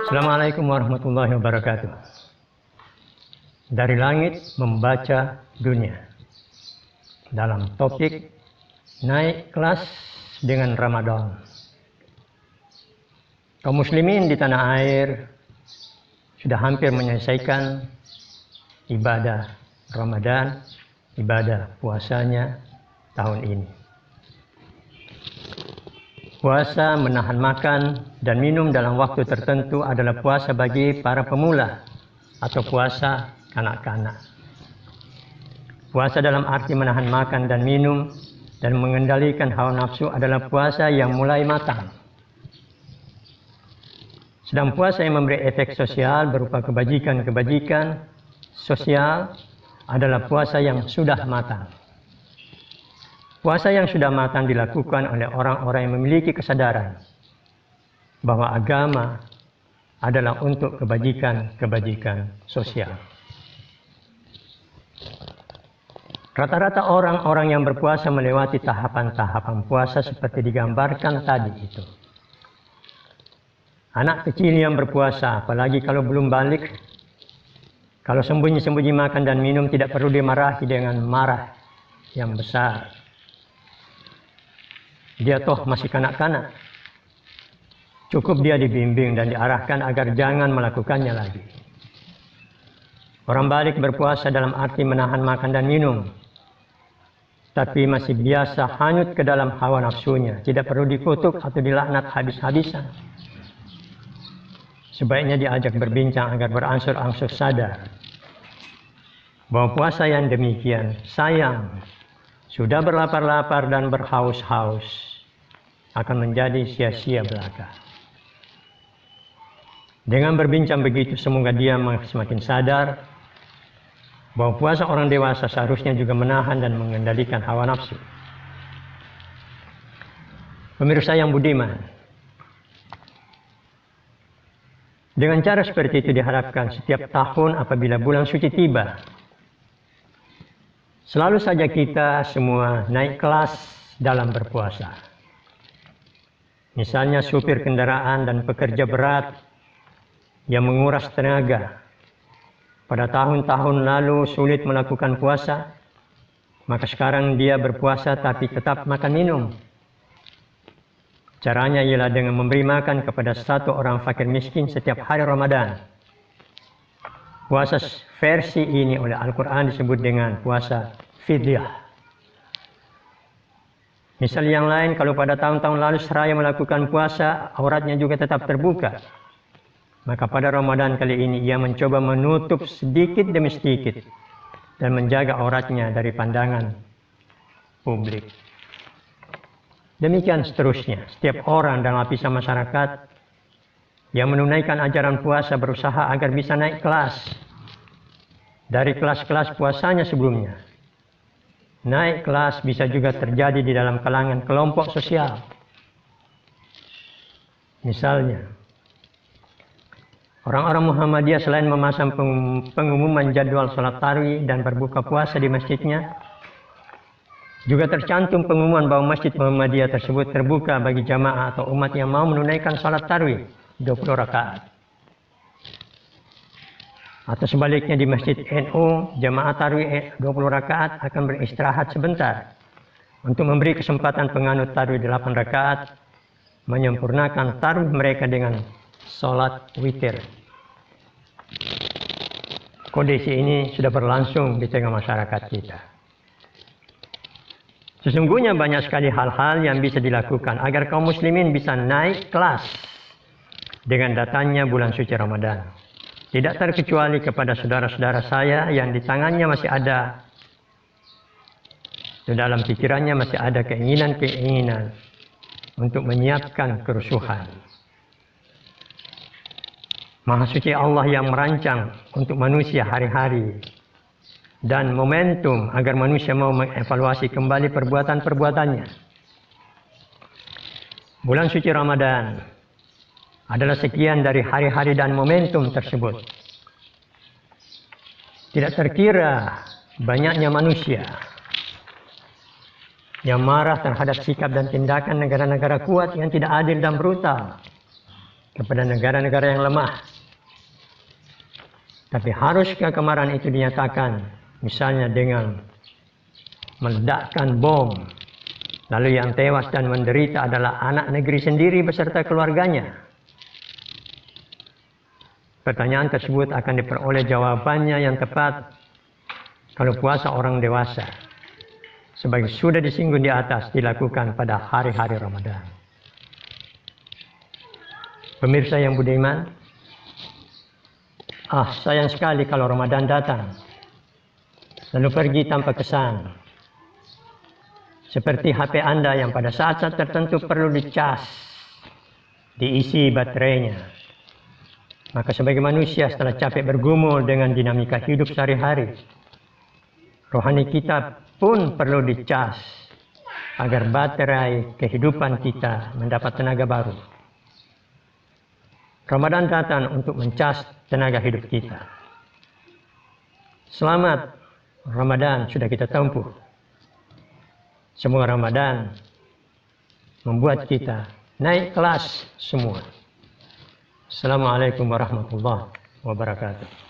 Assalamualaikum warahmatullahi wabarakatuh. Dari langit membaca dunia. Dalam topik naik kelas dengan Ramadan. Kaum muslimin di tanah air sudah hampir menyelesaikan ibadah Ramadan, ibadah puasanya tahun ini. Puasa menahan makan dan minum dalam waktu tertentu adalah puasa bagi para pemula atau puasa kanak-kanak. Puasa dalam arti menahan makan dan minum dan mengendalikan hawa nafsu adalah puasa yang mulai matang. Sedang puasa yang memberi efek sosial berupa kebajikan-kebajikan sosial adalah puasa yang sudah matang. Puasa yang sudah matang dilakukan oleh orang-orang yang memiliki kesadaran bahwa agama adalah untuk kebajikan-kebajikan sosial. Rata-rata orang-orang yang berpuasa melewati tahapan-tahapan puasa seperti digambarkan tadi itu. Anak kecil yang berpuasa, apalagi kalau belum balik, kalau sembunyi-sembunyi makan dan minum tidak perlu dimarahi dengan marah yang besar. Dia toh masih kanak-kanak. Cukup dia dibimbing dan diarahkan agar jangan melakukannya lagi. Orang balik berpuasa dalam arti menahan makan dan minum, tapi masih biasa hanyut ke dalam hawa nafsunya. Tidak perlu dikutuk atau dilaknat habis-habisan. Sebaiknya diajak berbincang agar berangsur-angsur sadar bahwa puasa yang demikian sayang, sudah berlapar-lapar dan berhaus-haus, akan menjadi sia-sia belaka. Dengan berbincang begitu, semoga dia semakin sadar bahwa puasa orang dewasa seharusnya juga menahan dan mengendalikan hawa nafsu. Pemirsa yang budiman, dengan cara seperti itu diharapkan setiap tahun apabila bulan suci tiba, selalu saja kita semua naik kelas dalam berpuasa. Misalnya supir kendaraan dan pekerja berat yang menguras tenaga. Pada tahun-tahun lalu sulit melakukan puasa, maka sekarang dia berpuasa tapi tetap makan minum. Caranya ialah dengan memberi makan kepada satu orang fakir miskin setiap hari Ramadan. Puasa versi ini oleh Al-Quran disebut dengan puasa fidyah. Misal yang lain, kalau pada tahun-tahun lalu seraya melakukan puasa, auratnya juga tetap terbuka. Maka pada Ramadan kali ini ia mencoba menutup sedikit demi sedikit dan menjaga auratnya dari pandangan publik. Demikian seterusnya, setiap orang dalam lapisan masyarakat yang menunaikan ajaran puasa berusaha agar bisa naik kelas dari kelas-kelas puasanya sebelumnya. Naik kelas bisa juga terjadi di dalam kalangan kelompok sosial. Misalnya, orang-orang Muhammadiyah selain memasang pengumuman jadwal sholat tarawih dan berbuka puasa di masjidnya, juga tercantum pengumuman bahwa masjid Muhammadiyah tersebut terbuka bagi jamaah atau umat yang mau menunaikan sholat tarawih 20 rakaat. Atau sebaliknya di Masjid NU, jamaah tarawih 20 rakaat akan beristirahat sebentar untuk memberi kesempatan penganut tarawih 8 rakaat menyempurnakan tarawih mereka dengan sholat witir. Kondisi ini sudah berlangsung di tengah masyarakat kita. Sesungguhnya banyak sekali hal-hal yang bisa dilakukan agar kaum muslimin bisa naik kelas dengan datangnya bulan suci Ramadan. Tidak terkecuali kepada saudara-saudara saya yang di tangannya masih ada, di dalam pikirannya masih ada keinginan-keinginan untuk menyiapkan kerusuhan. Maha suci Allah yang merancang untuk manusia hari-hari dan momentum agar manusia mau mengevaluasi kembali perbuatan-perbuatannya. Bulan suci Ramadan adalah sekian dari hari-hari dan momentum tersebut. Tidak terkira banyaknya manusia yang marah terhadap sikap dan tindakan negara-negara kuat yang tidak adil dan brutal. kepada negara-negara yang lemah. Tapi haruskah kemarahan itu dinyatakan, misalnya dengan meledakkan bom, lalu yang tewas dan menderita adalah anak negeri sendiri beserta keluarganya? Pertanyaan tersebut akan diperoleh jawabannya yang tepat kalau puasa orang dewasa, sebagai sudah disinggung di atas, dilakukan pada hari-hari Ramadan. Pemirsa yang budiman, sayang sekali kalau Ramadan datang, lalu pergi tanpa kesan. Seperti HP Anda yang pada saat-saat tertentu perlu dicas, diisi baterainya. Maka sebagai manusia setelah capek bergumul dengan dinamika hidup sehari-hari, rohani kita pun perlu dicas agar baterai kehidupan kita mendapat tenaga baru. Ramadan datang untuk mencas tenaga hidup kita. Selamat Ramadan sudah kita tempuh. Semoga Ramadan membuat kita naik kelas semua. Assalamualaikum warahmatullahi wabarakatuh.